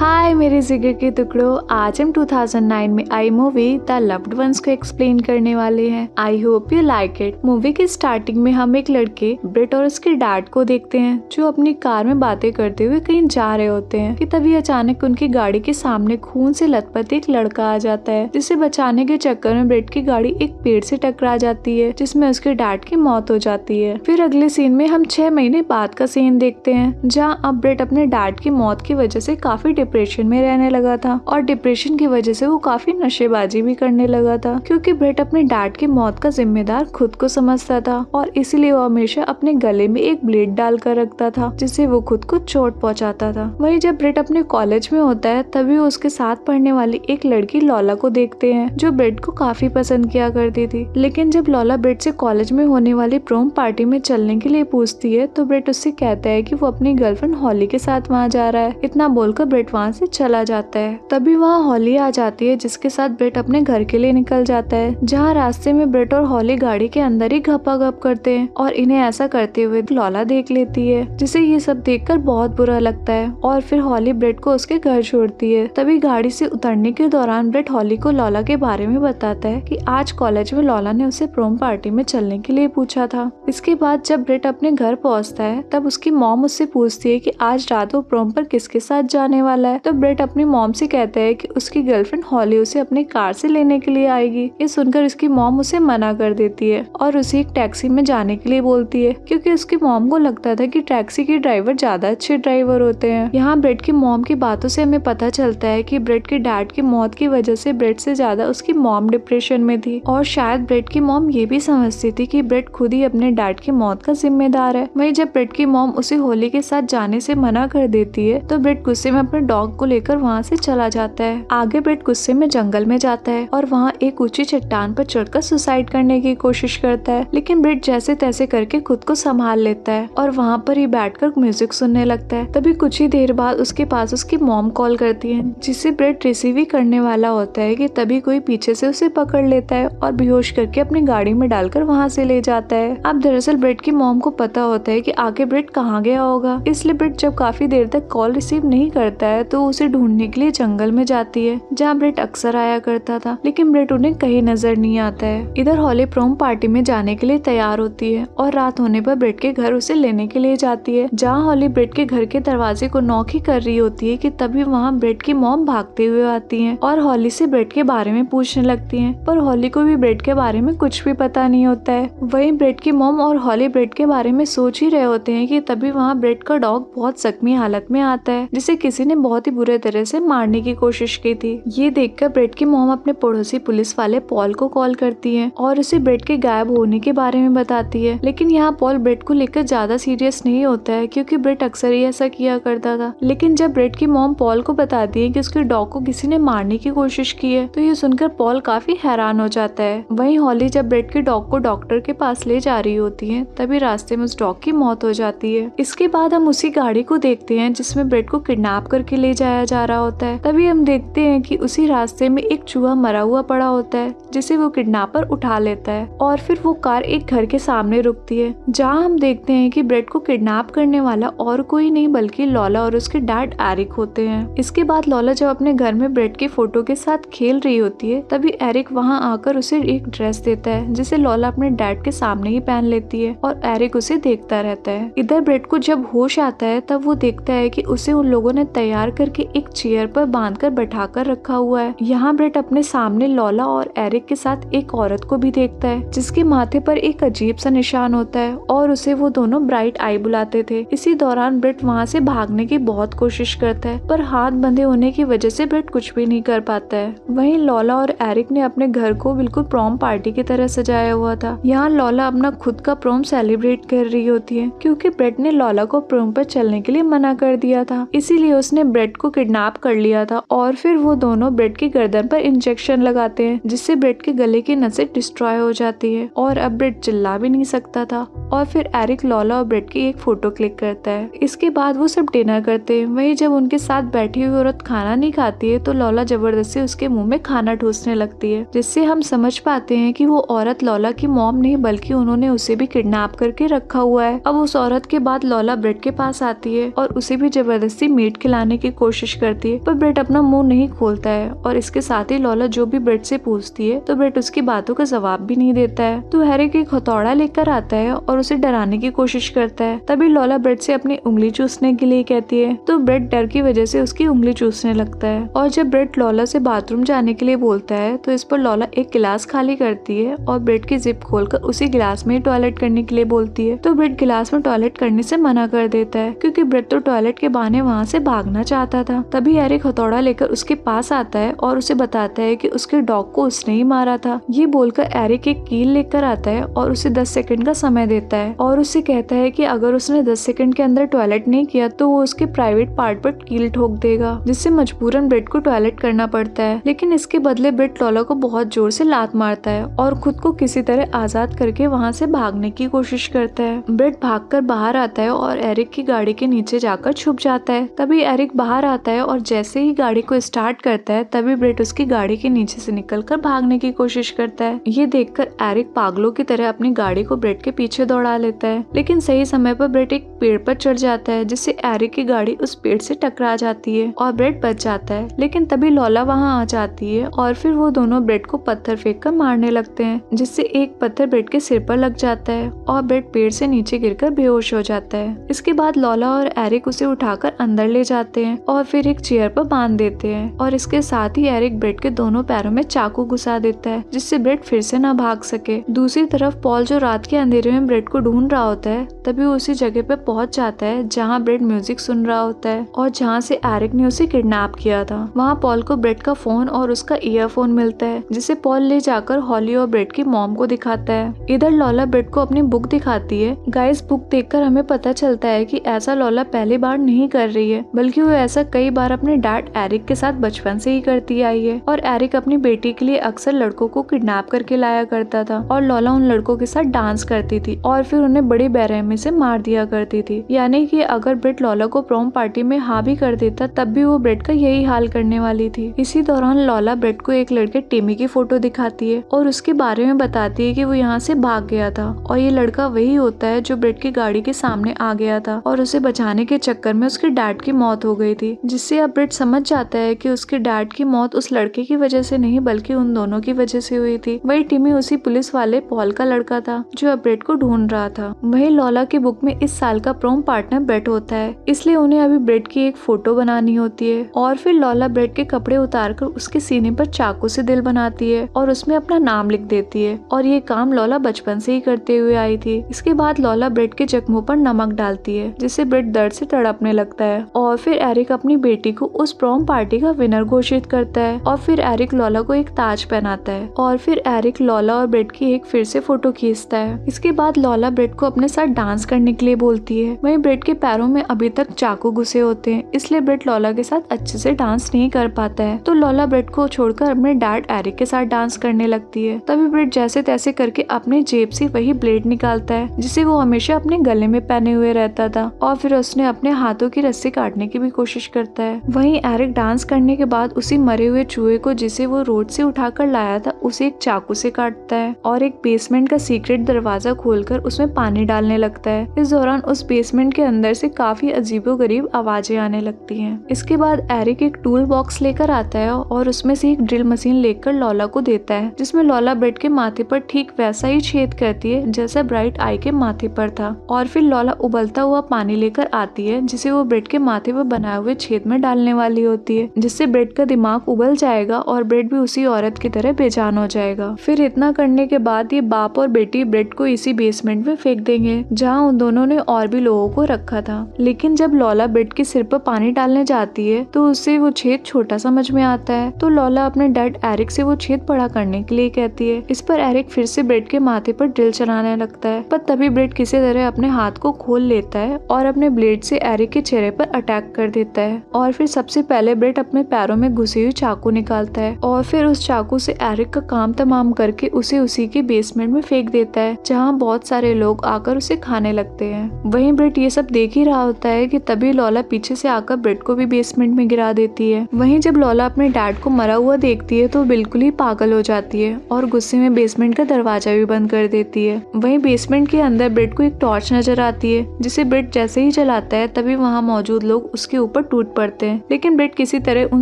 हाय मेरे जिगर के टुकड़ों, आज हम 2009 में आई मूवी द लव्ड वंस को एक्सप्लेन करने वाले हैं। I hope you like it. Movie की स्टार्टिंग में हम एक लड़के ब्रेट और उसके डैड को देखते हैं जो अपनी कार में बातें करते हुए कहीं जा रहे होते हैं कि तभी अचानक उनकी गाड़ी के सामने खून से लथपथ एक लड़का आ जाता है, जिसे बचाने के चक्कर में ब्रेट की गाड़ी एक पेड़ से टकरा जाती है, जिसमें उसके डैड की मौत हो जाती है। फिर अगले सीन में हम 6 महीने बाद का सीन देखते हैं, जहाँ अब ब्रेट अपने डैड की मौत की वजह से काफी डिप्रेशन में रहने लगा था और डिप्रेशन की वजह से वो काफी नशेबाजी भी करने लगा था, क्योंकि ब्रेट अपने डैड की मौत का जिम्मेदार खुद को समझता था और इसलिए वो हमेशा अपने गले में एक ब्लेड डालकर रखता था, जिससे वो खुद को चोट पहुंचाता था। वहीं जब ब्रेट अपने कॉलेज में होता है तभी वो उसके साथ पढ़ने वाली एक लड़की लॉला को देखते हैं, जो ब्रेट को काफी पसंद किया करती थी। लेकिन जब लॉला ब्रेट से कॉलेज में होने वाली प्रोम पार्टी में चलने के लिए पूछती है तो ब्रेट उससे कहता है कि वो अपनी गर्लफ्रेंड हॉली के साथ वहाँ जा रहा है। इतना बोलकर ब्रेट वहाँ से चला जाता है। तभी वहाँ हॉली आ जाती है, जिसके साथ ब्रेट अपने घर के लिए निकल जाता है, जहाँ रास्ते में ब्रेट और हॉली गाड़ी के अंदर ही घपाघप करते हैं और इन्हें ऐसा करते हुए लॉला देख लेती है, जिसे ये सब देखकर बहुत बुरा लगता है और फिर हॉली ब्रेट को उसके घर छोड़ती है। तभी गाड़ी से उतरने के दौरान ब्रेट हॉली को लॉला के बारे में बताता है कि आज कॉलेज में लॉला ने उसे प्रोम पार्टी में चलने के लिए पूछा था। इसके बाद जब ब्रेट अपने घर पहुँचता है तब उसकी मॉम उससे पूछती है कि आज रात वो प्रोम पर किसके साथ जाने वाला है। तो ब्रेट अपनी मॉम से कहता है कि उसकी गर्लफ्रेंड हॉली उसे अपनी कार से लेने के लिए आएगी। ये सुनकर उसकी मॉम उसे मना कर देती है और उसे एक टैक्सी में जाने के लिए बोलती है, क्योंकि उसकी मॉम को लगता था कि टैक्सी के ड्राइवर ज्यादा अच्छे ड्राइवर होते हैं। यहाँ ब्रेट की मॉम की बातों से हमें पता चलता है कि ब्रेट के डैड की मौत की वजह से ब्रेट से ज्यादा उसकी मॉम डिप्रेशन में थी और शायद ब्रेट की मॉम ये भी समझती थी कि ब्रेट खुद ही अपने डैड की मौत का जिम्मेदार है। वहीं जब ब्रेट की मॉम उसे होली के साथ जाने से मना कर देती है तो ब्रेट गुस्से में अपने डॉग को लेकर वहाँ से चला जाता है। आगे ब्रेट गुस्से में जंगल में जाता है और वहाँ एक ऊंची चट्टान पर चढ़कर सुसाइड करने की कोशिश करता है, लेकिन ब्रेट जैसे तैसे करके खुद को संभाल लेता है और वहाँ पर ही बैठकर म्यूजिक सुनने लगता है। तभी कुछ ही देर बाद उसके पास उसकी मॉम कॉल करती है, जिसे ब्रेट रिसीव ही करने वाला होता है कि तभी कोई पीछे से उसे पकड़ लेता है और बेहोश करके अपनी गाड़ी में डालकर वहाँ से ले जाता है। अब दरअसल ब्रेट की मॉम को पता होता है कि आगे ब्रेट कहाँ गया होगा, इसलिए ब्रेट जब काफी देर तक कॉल रिसीव नहीं करता है तो उसे ढूंढने के लिए जंगल में जाती है, जहाँ ब्रेट अक्सर आया करता था, लेकिन ब्रेट उन्हें कहीं नजर नहीं आता है। इधर हॉली प्रोम पार्टी में जाने के लिए तैयार होती है और रात होने पर ब्रेट के घर उसे लेने के लिए जाती है, जहाँ हॉली ब्रेट के घर के दरवाजे को नॉक ही कर रही होती है कि तभी वहाँ ब्रेट की मॉम भागते हुए आती है और हॉली से ब्रेट के बारे में पूछने लगती है, पर हॉली को भी ब्रेट के बारे में कुछ भी पता नहीं होता है। वहीं ब्रेट की मॉम और हॉली ब्रेट के बारे में सोच ही रहे होते हैं कि तभी वहाँ ब्रेट का डॉग बहुत जख्मी हालत में आता है, जिसे किसी ने बहुत ही बुरे तरह से मारने की कोशिश की थी। ये देखकर ब्रेट की मॉम अपने पड़ोसी पुलिस वाले पॉल को कॉल करती है और उसे ब्रेट के गायब होने के बारे में बताती है, लेकिन यहाँ पॉल ब्रेट को लेकर ज्यादा सीरियस नहीं होता है, क्योंकि ब्रेट अक्सर ही ऐसा किया करता था। लेकिन जब ब्रेट की मॉम पॉल को बताती है कि उसके डॉग को किसी ने मारने की कोशिश की है तो ये सुनकर पॉल काफी हैरान हो जाता है। वहीं हॉली जब ब्रेट के डॉग को डॉक्टर के पास ले जा रही होती है तभी रास्ते में उस डॉग की मौत हो जाती है। इसके बाद हम उसी गाड़ी को देखते हैं जिसमें ब्रेट को किडनैप करके ले जाया जा रहा होता है। तभी हम देखते हैं कि उसी रास्ते में एक चूहा मरा हुआ पड़ा होता है, जिसे वो किडनैपर उठा लेता है और फिर वो कार एक घर के सामने रुकती है, जहाँ हम देखते हैं कि ब्रेट को किडनैप करने वाला और कोई नहीं बल्कि लॉला और उसके डैड एरिक होते हैं। इसके बाद लॉला जब अपने घर में ब्रेट की फोटो के साथ खेल रही होती है तभी एरिक वहाँ आकर उसे एक ड्रेस देता है, जिसे लॉला अपने डैड के सामने ही पहन लेती है और एरिक उसे देखता रहता है। इधर ब्रेट को जब होश आता है तब वो देखता है कि उसे उन लोगों ने तैयार करके एक चेयर पर बांधकर बैठाकर रखा हुआ है। यहाँ ब्रेट अपने सामने लॉला और एरिक के साथ एक औरत को भी देखता है, जिसके माथे पर एक अजीब सा निशान होता है और उसे वो दोनों ब्राइट आई बुलाते थे। इसी दौरान ब्रेट वहाँ से भागने की बहुत कोशिश करता है, पर हाथ बंधे होने की वजह से ब्रेट कुछ भी नहीं कर पाता है। वहीं लॉला और एरिक ने अपने घर को बिल्कुल प्रोम पार्टी की तरह सजाया हुआ था। यहाँ लॉला अपना खुद का प्रोम सेलिब्रेट कर रही होती है, क्योंकि ब्रेट ने लॉला को प्रोम पर चलने के लिए मना कर दिया था, इसीलिए उसने ब्रेट को किडनैप कर लिया था और फिर वो दोनों ब्रेट की गर्दन पर इंजेक्शन लगाते हैं, जिससे ब्रेट के गले की नसें डिस्ट्रॉय हो जाती है और अब ब्रेट चिल्ला भी नहीं सकता था। और फिर एरिक लॉला और ब्रेट की एक फोटो क्लिक करता है। इसके बाद वो सब डिनर करते हैं। वहीं जब उनके साथ बैठी हुई औरत खाना नहीं खाती है तो लॉला जबरदस्ती उसके मुंह में खाना ठूसने लगती है, जिससे हम समझ पाते हैं कि वो औरत लॉला की मॉम नहीं बल्कि उन्होंने उसे भी किडनैप करके रखा हुआ है। अब उस औरत के बाद लॉला ब्रेट के पास आती है और उसे भी जबरदस्ती मीट खिलाने की कोशिश करती है, पर ब्रेट अपना मुंह नहीं खोलता है और इसके साथ ही लॉला जो भी ब्रेट से पूछती है तो ब्रेट उसकी बातों का जवाब भी नहीं देता है। तो एरिक एक हथौड़ा लेकर आता है और उसे डराने की कोशिश करता है। तभी लॉला ब्रेट से अपनी उंगली चूसने के लिए कहती है, तो ब्रेट डर की वजह से उसकी उंगली चूसने लगता है। और जब ब्रेट लॉला से बाथरूम जाने के लिए बोलता है तो इस पर लॉला एक गिलास खाली करती है और ब्रेट की जिप खोलकर उसी गिलास में टॉयलेट करने के लिए बोलती है। तो ब्रेट गिलास में टॉयलेट करने से मना कर देता है क्योंकि ब्रेट तो टॉयलेट के बहाने वहाँ से भागना चाहता था। तभी एरिक हथौड़ा लेकर उसके पास आता है और उसे बताता है कि उसके डॉग को उसने ही मारा था। ये बोलकर एरिक एक कील लेकर आता है और उसे 10 सेकंड का समय देता है और उससे कहता है कि अगर उसने 10 सेकंड के अंदर टॉयलेट नहीं किया तो वो उसके प्राइवेट पार्ट पर कील ठोक देगा, जिससे मजबूरन ब्रेट को टॉयलेट करना पड़ता है। लेकिन इसके बदले ब्रेट लॉला को बहुत जोर से लात मारता है और खुद को किसी तरह आजाद करके वहाँ से भागने की कोशिश करता है। ब्रेट भागकर बाहर आता है और एरिक की गाड़ी के नीचे जाकर छुप जाता है। तभी एरिक बाहर आता है और जैसे ही गाड़ी को स्टार्ट करता है तभी ब्रेट उसकी गाड़ी के नीचे से निकलकर भागने की कोशिश करता है। ये देखकर एरिक पागलों की तरह अपनी गाड़ी को ब्रेट के पीछे दौड़ा लेता है, लेकिन सही समय पर ब्रेट एक पेड़ पर चढ़ जाता है जिससे एरिक की गाड़ी उस पेड़ से टकरा जाती है और ब्रेट बच जाता है। लेकिन तभी लॉला वहाँ आ जाती है और फिर वो दोनों ब्रेट को पत्थर फेंक कर मारने लगते हैं, जिससे एक पत्थर ब्रेट के सिर पर लग जाता है और ब्रेट पेड़ से नीचे गिरकर बेहोश हो जाता है। इसके बाद लॉला और एरिक उसे उठाकर अंदर ले जाते हैं और फिर एक चेयर पर बांध देते हैं और इसके साथ ही एरिक ब्रेट के दोनों पैरों में चाकू घुसा देता है जिससे ब्रेट फिर से न भाग सके। दूसरी तरफ पॉल जो रात के अंधेरे में ब्रेट को ढूंढ रहा होता है तभी वो उसी जगह पे पहुंच जाता है जहाँ ब्रेट म्यूजिक सुन रहा होता है और जहाँ से एरिक ने उसे किडनैप किया था। वहाँ पॉल को ब्रेट का फोन और उसका ईयरफोन मिलता है जिसे पॉल ले जाकर हॉली और ब्रेट की मॉम को दिखाता है। इधर लॉला ब्रेट को अपनी बुक दिखाती है। गाइस, बुक देखकर हमें पता चलता है कि ऐसा लॉला पहली बार नहीं कर रही है, बल्कि वो ऐसा कई बार अपने डैड एरिक के साथ बचपन से ही करती आई है और एरिक अपनी बेटी के लिए अक्सर लड़कों को किडनैप करके लाया करता था और लॉला उन लड़कों के साथ डांस करती थी और फिर उन्हें बड़ी बेरहमी से मार दिया करती थी। यानी कि अगर ब्रेट लॉला को प्रॉम पार्टी में हाँ भी कर देता तब भी वो ब्रेट का यही हाल करने वाली थी। इसी दौरान लॉला ब्रेट को एक लड़के टिमी की फोटो दिखाती है और उसके बारे में बताती है कि वो यहाँ से भाग गया था और ये लड़का वही होता है जो ब्रेट की गाड़ी के सामने आ गया था और उसे बचाने के चक्कर में उसके डैड की मौत हो गई थी, जिससे अब ब्रेट समझ जाता है कि उसके डैड की मौत उस लड़के की वजह से नहीं बल्कि उन दोनों की वजह से हुई थी। वही टिमी उसी पुलिस वाले पॉल का लड़का था जो अब ब्रेट को ढूंढ रहा था। वही लॉला की बुक में इस साल का प्रॉम पार्टनर ब्रेट होता है, इसलिए उन्हें अभी ब्रेट की एक फोटो बनानी होती है और फिर लॉला ब्रेट के कपड़े उतारकर उसके सीने पर चाकू से दिल बनाती है और उसमें अपना नाम लिख देती है और ये काम लॉला बचपन से ही करते हुए आई थी। इसके बाद लॉला ब्रेट के जख्मों पर नमक डालती है जिससे ब्रेट दर्द से तड़पने लगता है और फिर एरिक अपनी बेटी को उस प्रॉम पार्टी का विनर घोषित करता है और फिर एरिक लॉला को एक ताज पहनाता है और फिर एरिक लॉला और ब्रेट की एक फिर से फोटो खींचता है। इसके बाद लॉला ब्रेट को अपने साथ डांस करने के लिए बोलती है। वहीं ब्रेट के पैरों में अभी तक चाकू घुसे होते हैं, इसलिए ब्रेट लॉला के साथ अच्छे से डांस नहीं कर पाता है। तो लॉला ब्रेट को छोड़कर अपने डैड एरिक के साथ डांस करने लगती है। तभी ब्रेट जैसे तैसे करके अपने जेब से वही ब्लेड निकालता है जिसे वो हमेशा अपने गले में पहने हुए रहता था और फिर उसने अपने हाथों की रस्सी काटने की भी कोशिश करता है। वहीं एरिक डांस करने के बाद उसी मरे हुए चूहे को जिसे वो रोड से उठाकर लाया था उसे एक चाकू से काटता है और एक बेसमेंट का सीक्रेट दरवाजा खोलकर उसमें पानी डालने लगता है। इस दौरान उस बेसमेंट के अंदर से काफी अजीबोगरीब आवाजें आने लगती हैं। इसके बाद एरिक एक टूल बॉक्स लेकर आता है और उसमें से एक ड्रिल मशीन लेकर लॉला को देता है जिसमें लॉला ब्रेट के माथे पर ठीक वैसा ही छेद करती है जैसा ब्राइट आई के माथे पर था और फिर लॉला उबलता हुआ पानी लेकर आती है जिसे वो ब्रेट के माथे पर बनाए हुए छेद में डालने वाली होती है, जिससे ब्रेट का दिमाग उबल जाएगा और ब्रेट भी उसी औरत की तरह बेजान हो जाएगा। फिर इतना करने के बाद ये बाप और बेटी ब्रेट को इसी बेसमेंट में फेंक देंगे जहाँ उन दोनों ने और भी लोगों को रखा था। लेकिन जब लॉला ब्रेट के सिर पर पानी डालने जाती है तो उससे वो छेद छोटा समझ में आता है। तो लॉला अपने डैड एरिक से वो छेद बड़ा करने के लिए कहती है। इस पर एरिक फिर से ब्रेट के माथे पर ड्रिल चलाने लगता है, पर तभी ब्रेट किसी तरह अपने हाथ को खोल लेता है और अपने ब्लेड से एरिक के चेहरे पर अटैक कर देता है और फिर सबसे पहले ब्रेट अपने पैरों में घुसी हुई चाकू निकालता है और फिर उस चाकू से एरिक का काम तमाम करके उसे उसी के बेसमेंट में फेंक देता है जहाँ बहुत सारे लोग आकर उसे खाने लगते हैं। वहीं ब्रेट ये सब देख ही रहा होता है कि तभी लॉला पीछे से आकर ब्रेट को भी बेसमेंट में गिरा देती है। वहीं जब लॉला अपने डैड को मरा हुआ देखती है तो बिल्कुल ही पागल हो जाती है और गुस्से में बेसमेंट का दरवाजा भी बंद कर देती है। वहीं बेसमेंट के अंदर ब्रेट को एक टॉर्च नजर आती है जिसे ब्रेट जैसे ही जलाता है तभी वहाँ मौजूद लोग उसके ऊपर ऊपर टूट पड़ते हैं, लेकिन ब्रेट किसी तरह उन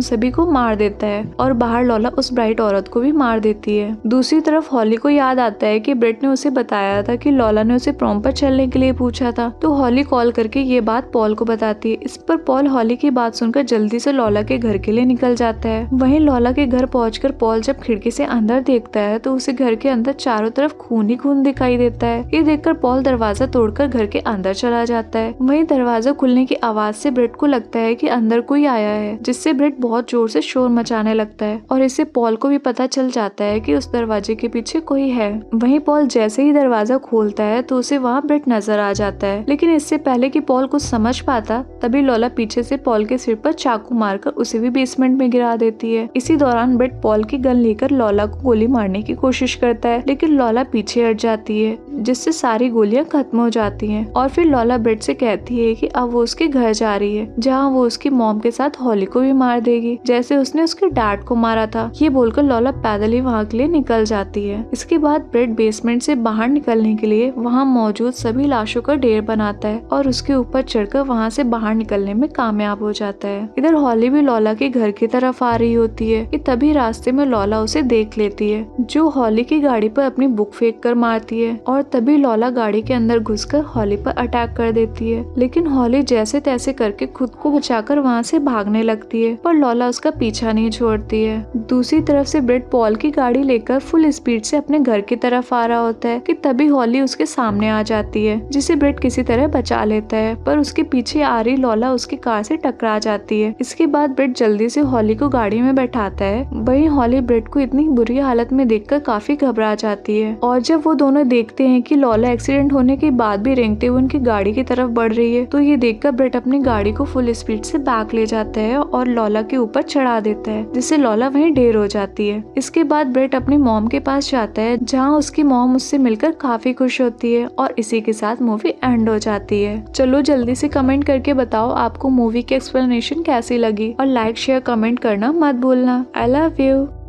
सभी को मार देता है और बाहर लॉला उस ब्राइट औरत को भी मार देती है। दूसरी तरफ हॉली को याद आता है कि ब्रेट ने उसे बताया था कि लॉला ने उसे प्रॉम पर चलने के लिए पूछा था, तो हॉली कॉल करके ये बात पॉल को बताती है। इस पर पॉल हॉली की बात सुनकर जल्दी से लॉला के घर के लिए निकल जाता है। वहीं लॉला के घर पहुंचकर पॉल जब खिड़की से अंदर देखता है तो उसे घर के अंदर चारों तरफ खून ही खून दिखाई देता है। ये देखकर पॉल दरवाजा तोड़कर घर के अंदर चला जाता है। वहीं दरवाजा खुलने की आवाज से ब्रेट को लगता है कि अंदर कोई आया है, जिससे ब्रेट बहुत जोर से शोर मचाने लगता है और इससे पॉल को भी पता चल जाता है कि उस दरवाजे के पीछे कोई है। वहीं पॉल जैसे ही दरवाजा खोलता है तो उसे वहाँ ब्रेट नजर आ जाता है, लेकिन इससे पहले कि पॉल कुछ समझ पाता तभी लॉला पीछे से पॉल के सिर पर चाकू मारकर उसे भी बेसमेंट में गिरा देती है। इसी दौरान ब्रेट पॉल की गन लेकर लॉला को गोली मारने की कोशिश करता है, लेकिन लॉला पीछे हट जाती है, जिससे सारी गोलियां खत्म हो जाती हैं। और फिर लॉला ब्रेट से कहती है कि अब वो उसके घर जा रही है, जहाँ वो उसकी मॉम के साथ हॉली को भी मार देगी, जैसे उसने उसके डैड को मारा था। ये बोलकर लॉला पैदल ही वहाँ के लिए निकल जाती है। इसके बाद ब्रेट बेसमेंट से बाहर निकलने के लिए वहाँ मौजूद सभी लाशों का ढेर बनाता है और उसके ऊपर चढ़कर वहाँ से बाहर निकलने में कामयाब हो जाता है। इधर हॉली भी लॉला के घर की तरफ आ रही होती है कि तभी रास्ते में लॉला उसे देख लेती है, जो हॉली की गाड़ी पर अपनी बुक फेंक कर मारती है और तभी लॉला गाड़ी के अंदर घुसकर हॉली पर अटैक कर देती है। लेकिन हॉली जैसे तैसे करके खुद को बचाकर वहाँ से भागने लगती है, पर लॉला उसका पीछा नहीं छोड़ती है। दूसरी तरफ से ब्रेट पॉल की गाड़ी लेकर फुल स्पीड से अपने घर की तरफ आ रहा होता है कि तभी हॉली उसके सामने आ जाती है, जिसे ब्रेट किसी तरह बचा लेता है, पर उसके पीछे आ रही लॉला उसकी कार से टकरा जाती है। इसके बाद ब्रेट जल्दी से हॉली को गाड़ी में बैठाता है। वहीं हॉली ब्रेट को इतनी बुरी हालत में देखकर काफी घबरा जाती है और जब वो दोनों देखते हैं कि लॉला एक्सीडेंट होने के बाद भी रेंगते हुए उनकी गाड़ी की तरफ बढ़ रही है, तो ये देखकर ब्रेट अपनी गाड़ी को फुल स्पीड से बैक ले जाता है और लॉला के ऊपर चढ़ा देता है, जिससे लॉला वहीं ढेर हो जाती है। इसके बाद ब्रेट अपनी मॉम के पास जाता है, जहाँ उसकी मॉम उससे मिलकर काफी खुश होती है और इसी के साथ मूवी एंड हो जाती है। चलो जल्दी से कमेंट करके बताओ आपको मूवी की एक्सप्लेनेशन कैसी लगी और लाइक शेयर कमेंट करना मत भूलना। I love you.